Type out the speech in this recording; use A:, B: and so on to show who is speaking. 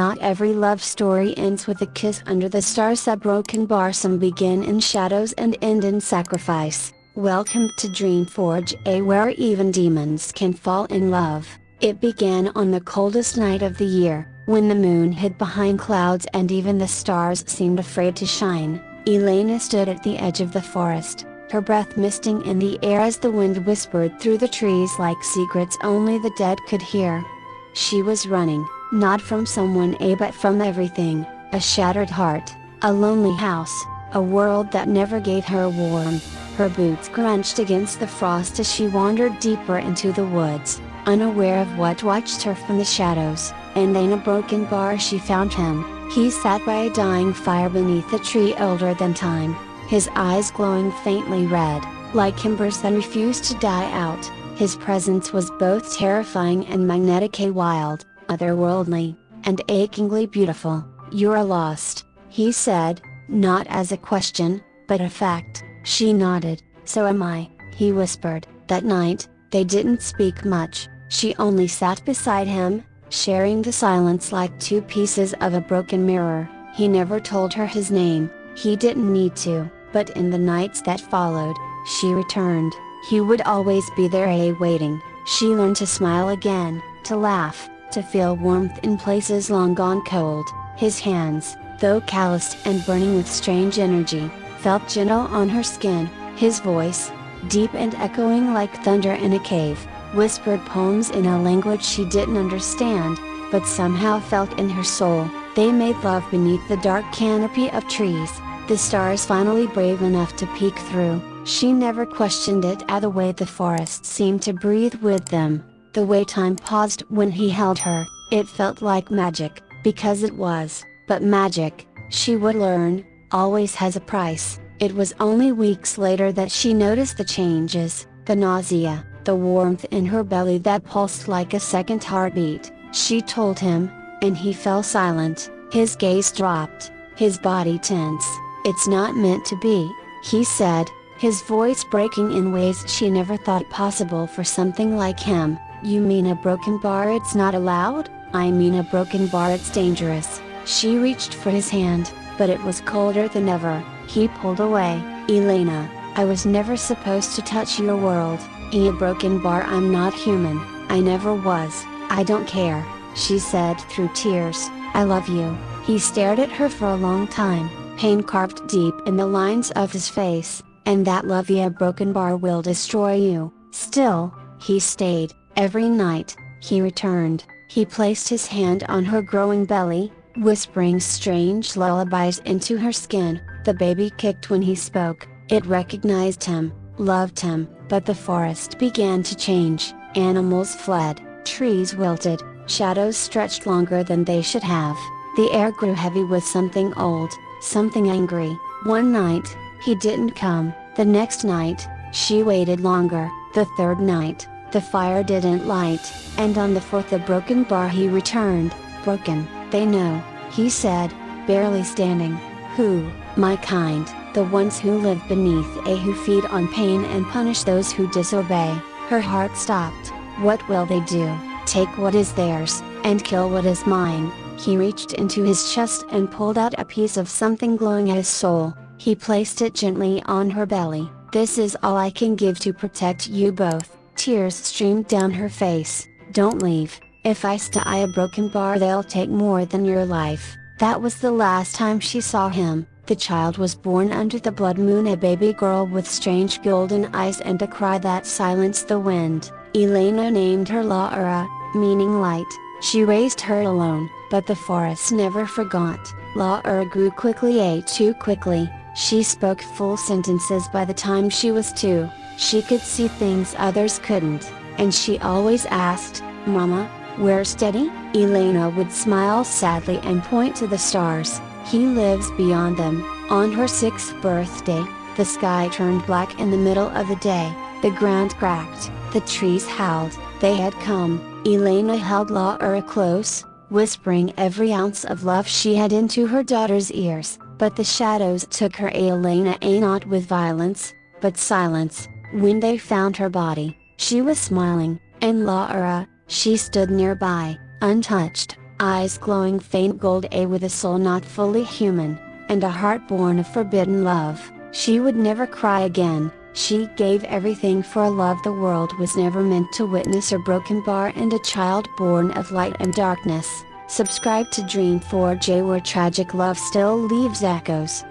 A: Not every love story ends with a kiss under the stars. A broken bar, some begin in shadows and end in sacrifice. Welcome to Dreamforge, where even demons can fall in love. It began on the coldest night of the year, when the moon hid behind clouds and even the stars seemed afraid to shine. Elena stood at the edge of the forest, her breath misting in the air as the wind whispered through the trees like secrets only the dead could hear. She was running, not from someone but from everything, a shattered heart, a lonely house, a world that never gave her warmth. Her boots crunched against the frost as she wandered deeper into the woods, unaware of what watched her from the shadows, and in a broken bar she found him. He sat by a dying fire beneath a tree older than time, his eyes glowing faintly red, like embers that refused to die out. His presence was both terrifying and magnetic, wild, otherworldly, and achingly beautiful. "You're lost," he said, not as a question, but a fact. She nodded. "So am I," he whispered. That night, they didn't speak much. She only sat beside him, sharing the silence like two pieces of a broken mirror. He never told her his name, he didn't need to, but in the nights that followed, she returned. He would always be there, waiting. She learned to smile again, to laugh, to feel warmth in places long gone cold. His hands, though calloused and burning with strange energy, felt gentle on her skin. His voice, deep and echoing like thunder in a cave, whispered poems in a language she didn't understand, but somehow felt in her soul. They made love beneath the dark canopy of trees, the stars finally brave enough to peek through. She never questioned it, the way the forest seemed to breathe with them, the way time paused when he held her. It felt like magic, because it was, but magic, she would learn, always has a price. It was only weeks later that she noticed the changes, the nausea, the warmth in her belly that pulsed like a second heartbeat. She told him, and he fell silent, his gaze dropped, his body tense. "It's not meant to be," he said, his voice breaking in ways she never thought possible for something like him. "You mean a broken bar it's not allowed?" "I mean a broken bar it's dangerous." She reached for his hand, but it was colder than ever. He pulled away. "Elena, I was never supposed to touch your world. In a broken bar I'm not human, I never was." "I don't care," she said through tears, "I love you." He stared at her for a long time, pain carved deep in the lines of his face. "And that love, a broken bar will destroy you." Still, he stayed. Every night, he returned. He placed his hand on her growing belly, whispering strange lullabies into her skin. The baby kicked when he spoke. It recognized him, loved him. But the forest began to change. Animals fled, trees wilted, shadows stretched longer than they should have. The air grew heavy with something old, something angry. One night, he didn't come. The next night, she waited longer. The third night, the fire didn't light. And on the fourth, a broken bar, he returned. "Broken, they know," he said, barely standing. "Who?" "My kind, the ones who live beneath, who feed on pain and punish those who disobey." Her heart stopped. "What will they do? Take what is theirs, and kill what is mine." He reached into his chest and pulled out a piece of something glowing as soul. He placed it gently on her belly. "This is all I can give to protect you both." Tears streamed down her face. "Don't leave. If I stay a broken bar they'll take more than your life." That was the last time she saw him. The child was born under the blood moon, a baby girl with strange golden eyes and a cry that silenced the wind. Elena named her Laura, meaning light. She raised her alone, but the forest never forgot. Laura grew quickly, too quickly. She spoke full sentences by the time she was 2. She could see things others couldn't, and she always asked, "Mama, where's Daddy?" Elena would smile sadly and point to the stars. "He lives beyond them." On her 6th birthday, the sky turned black in the middle of the day, the ground cracked, the trees howled. They had come. Elena held Laura close, whispering every ounce of love she had into her daughter's ears, but the shadows took her. Elena, not with violence, but silence. When they found her body, she was smiling, and Laura, she stood nearby, untouched, Eyes glowing faint gold, a with a soul not fully human, and a heart born of forbidden love. She would never cry again. She gave everything for a love the world was never meant to witness, a broken bar and a child born of light and darkness. Subscribe to Dreamforge, where tragic love still leaves echoes.